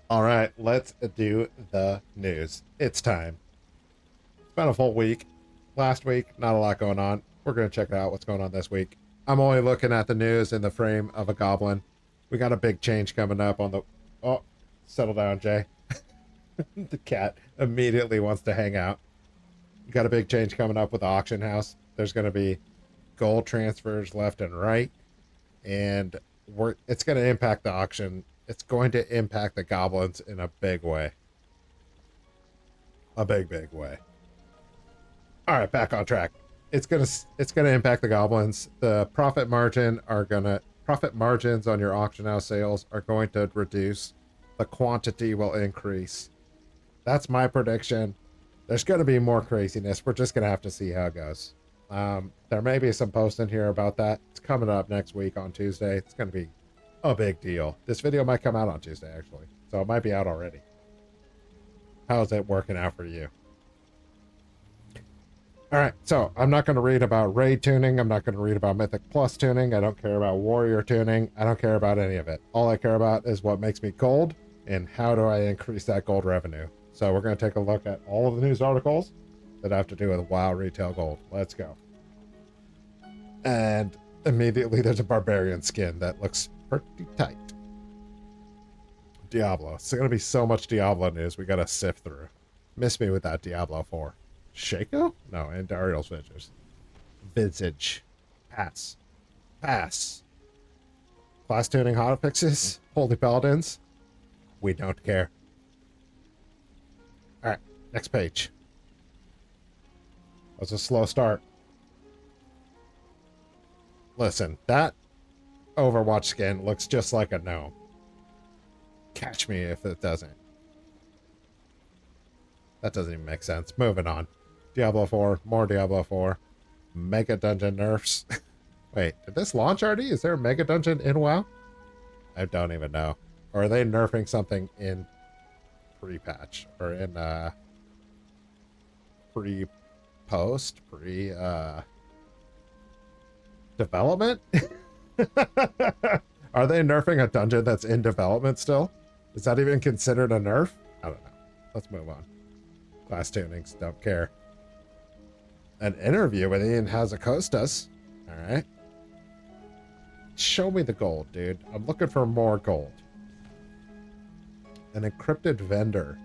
All right, let's do the news. It's time. It's been a full week. Last week, not a lot going on. We're going to check out what's going on this week. I'm only looking at the news in the frame of a goblin. We got a big change coming up on the. Oh, settle down, Jay. The cat immediately wants to hang out. We got a big change coming up with the auction house. There's going to be gold transfers left and right, and it's going to impact the auction. It's going to impact the goblins in a big way. A big way. All right, back on track. It's gonna impact the goblins. The profit margins on your auction house sales are going to reduce. The quantity will increase. That's my prediction. There's going to be more craziness. We're just going to have to see how it goes. There may be some post in here about that. It's coming up next week on Tuesday. It's going to be a big deal. This video might come out on Tuesday, actually. So it might be out already. How's it working out for you? All right, so I'm not going to read about raid tuning. I'm not going to read about Mythic Plus tuning. I don't care about warrior tuning. I don't care about any of it. All I care about is what makes me gold and how do I increase that gold revenue. So we're going to take a look at all of the news articles that have to do with WoW retail gold. Let's go. And immediately there's a barbarian skin that looks pretty tight. Diablo. It's going to be so much Diablo news we got to sift through. Miss me with that Diablo 4. Shaco? No, and Dariel's Visage. Pass. Pass. Class tuning hotfixes. Holy Paladins. We don't care. Alright, next page. That was a slow start. Listen, that Overwatch skin looks just like a gnome. Catch me if it doesn't. That doesn't even make sense. Moving on. Diablo 4, more Diablo 4. Mega Dungeon nerfs. Wait, did this launch already? Is there a Mega Dungeon in WoW? I don't even know. Or are they nerfing something in pre-patch? Or in pre-post? Development? Are they nerfing a dungeon that's in development still? Is that even considered a nerf? I don't know. Let's move on. Class tunings, don't care. An interview with Ian Hazakostas. Alright. Show me the gold, dude. I'm looking for more gold. An encrypted vendor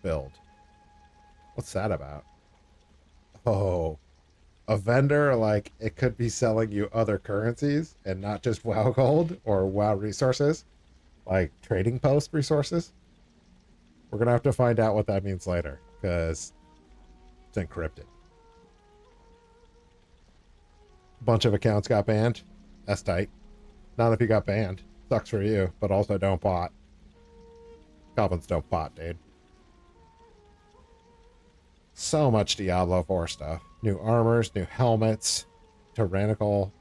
build. What's that about? Oh, a vendor, like, it could be selling you other currencies and not just WoW gold or WoW resources, like trading post resources. We're gonna have to find out what that means later, because it's encrypted. A bunch of accounts got banned. That's tight. Not if you got banned. Sucks for you, but also don't bot. Goblins don't bot, dude. So much Diablo 4 stuff. New armors, new helmets, tyrannical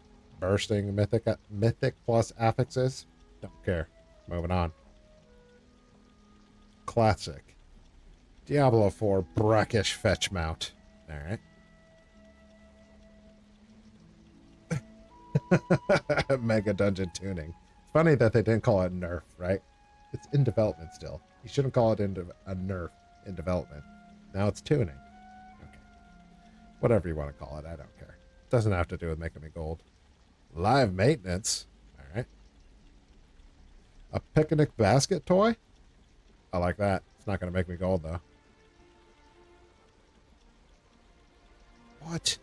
bursting mythic plus affixes. Don't care. Moving on. Classic. Diablo 4 brackish fetch mount. Alright. Mega dungeon tuning. It's funny that they didn't call it nerf, right? It's in development still. You shouldn't call it a nerf in development. Now it's tuning. Okay. Whatever you want to call it, I don't care. Doesn't have to do with making me gold. Live maintenance. Alright. A picnic basket toy? I like that. It's not going to make me gold, though. What?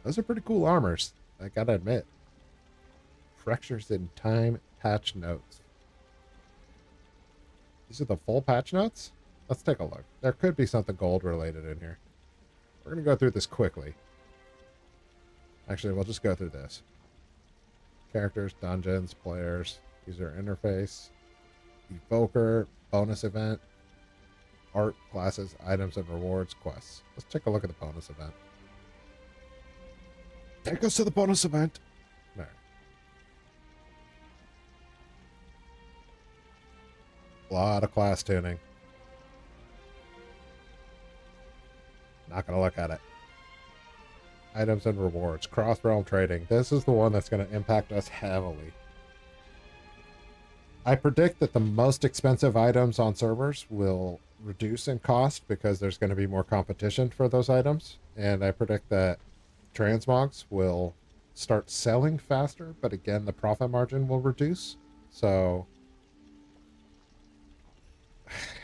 Those are pretty cool armors, I gotta admit. Fractures in time patch notes. These are the full patch notes? Let's take a look. There could be something gold related in here. We're going to go through this quickly. Actually, we'll just go through this. Characters, dungeons, players, user interface, evoker, bonus event, art, classes, items, and rewards, quests. Let's take a look at the bonus event. Take us to the bonus event. There. A lot of class tuning. Not going to look at it. Items and rewards. Cross-realm trading. This is the one that's going to impact us heavily. I predict that the most expensive items on servers will reduce in cost because there's going to be more competition for those items. And I predict that transmogs will start selling faster, but again, the profit margin will reduce. So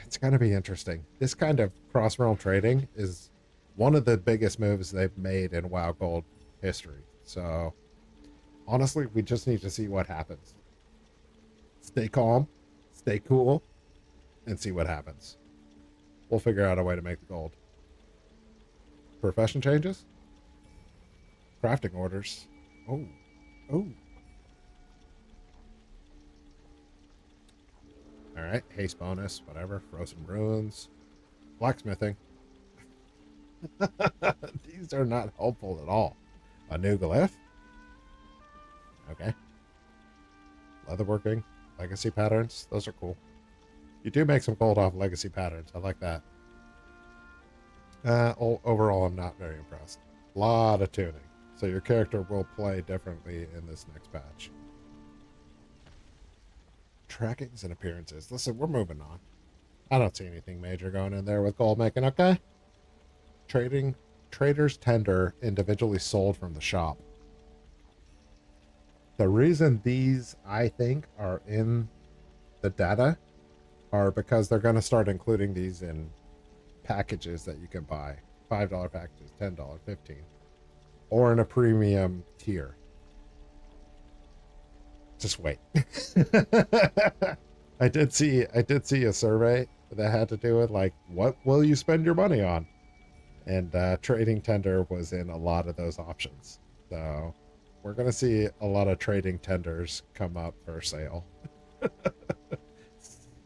it's going to be interesting. This kind of cross-realm trading is one of the biggest moves they've made in WoW Gold history. So honestly, we just need to see what happens. Stay calm, stay cool, and see what happens. We'll figure out a way to make the gold. Profession changes? Crafting orders. Oh. Oh. Alright, haste bonus, whatever. Frozen ruins. Blacksmithing. These are not helpful at all. A new glyph? Okay. Leatherworking. Legacy patterns. Those are cool. You do make some gold off legacy patterns. I like that. Overall, I'm not very impressed. A lot of tuning. So your character will play differently in this next patch. Trackings and appearances. Listen, we're moving on. I don't see anything major going in there with gold making, okay? Traders tender individually sold from the shop. The reason these, I think, are in the data are because they're going to start including these in packages that you can buy. $5 packages, $10, $15. Or in a premium tier. Just wait. I did see a survey that had to do with like, what will you spend your money on? And trading tender was in a lot of those options. So we're going to see a lot of trading tenders come up for sale.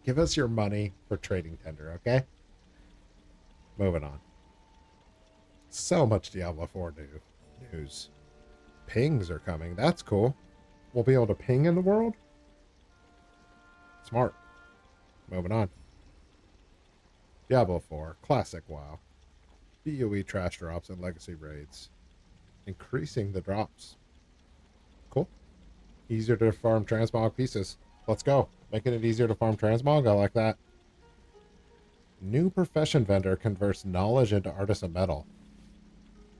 Give us your money for trading tender, okay? Moving on. So much Diablo 4 news. Pings are coming. That's cool. We'll be able to ping in the world? Smart. Moving on. Diablo 4. Classic WoW. BOE trash drops and legacy raids. Increasing the drops. Cool. Easier to farm transmog pieces. Let's go. Making it easier to farm transmog. I like that. New profession vendor converts knowledge into artisan metal.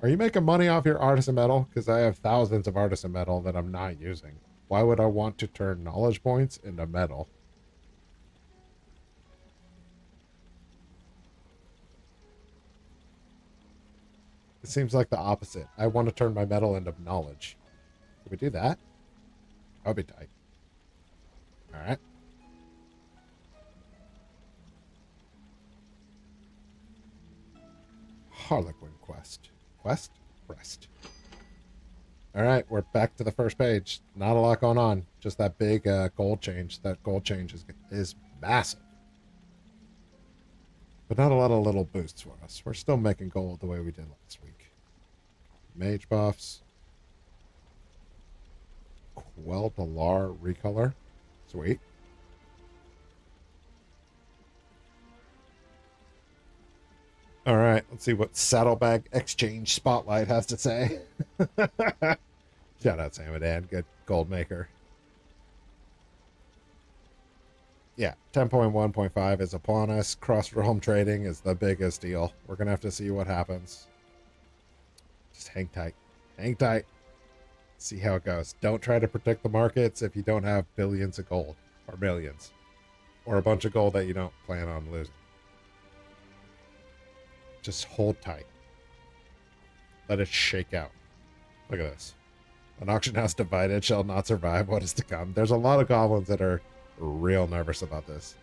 Are you making money off your artisan metal? Because I have thousands of artisan metal that I'm not using. Why would I want to turn knowledge points into metal? It seems like the opposite. I want to turn my metal into knowledge. Can we do that? That'll be tight. Alright. Harlequin quest. Quest? Rest. Alright, we're back to the first page. Not a lot going on. Just that big gold change. That gold change is massive. But not a lot of little boosts for us. We're still making gold the way we did last week. Mage buffs. Quell Delar recolor. Sweet. All right, let's see what Saddlebag Exchange Spotlight has to say. Shout out Samadan, good gold maker. Yeah, 10.1.5 is upon us. Cross-realm trading is the biggest deal. We're going to have to see what happens. Just hang tight. Hang tight. See how it goes. Don't try to predict the markets if you don't have billions of gold. Or millions. Or a bunch of gold that you don't plan on losing. Just hold tight. Let it shake out. Look at this. An auction house divided shall not survive what is to come. There's a lot of goblins that are real nervous about this.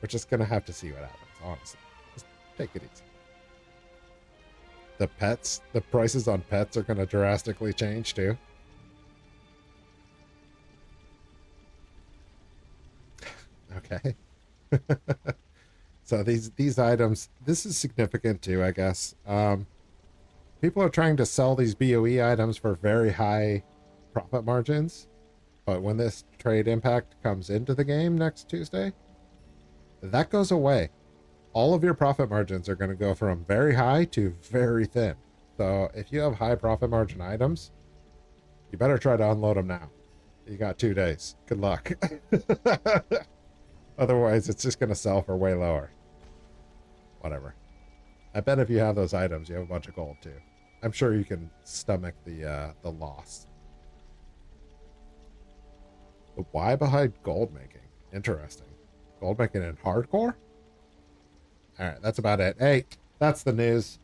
We're just going to have to see what happens, honestly. Just take it easy. The pets, the prices on pets are going to drastically change too. Okay. So these items, this is significant too, I guess. People are trying to sell these BOE items for very high profit margins. But when this trade impact comes into the game next Tuesday, that goes away. All of your profit margins are going to go from very high to very thin. So if you have high profit margin items, you better try to unload them now. You got 2 days. Good luck. Otherwise, it's just going to sell for way lower. Whatever. I bet if you have those items, you have a bunch of gold too. I'm sure you can stomach the loss. The why behind gold making? Interesting. Gold making in hardcore? Alright, that's about it. Hey, that's the news.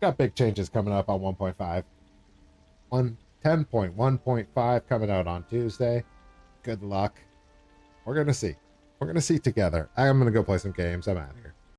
Got big changes coming up on 1.5. 10.1.5 coming out on Tuesday. Good luck. We're going to see. We're going to see together. I'm going to go play some games. I'm out of here.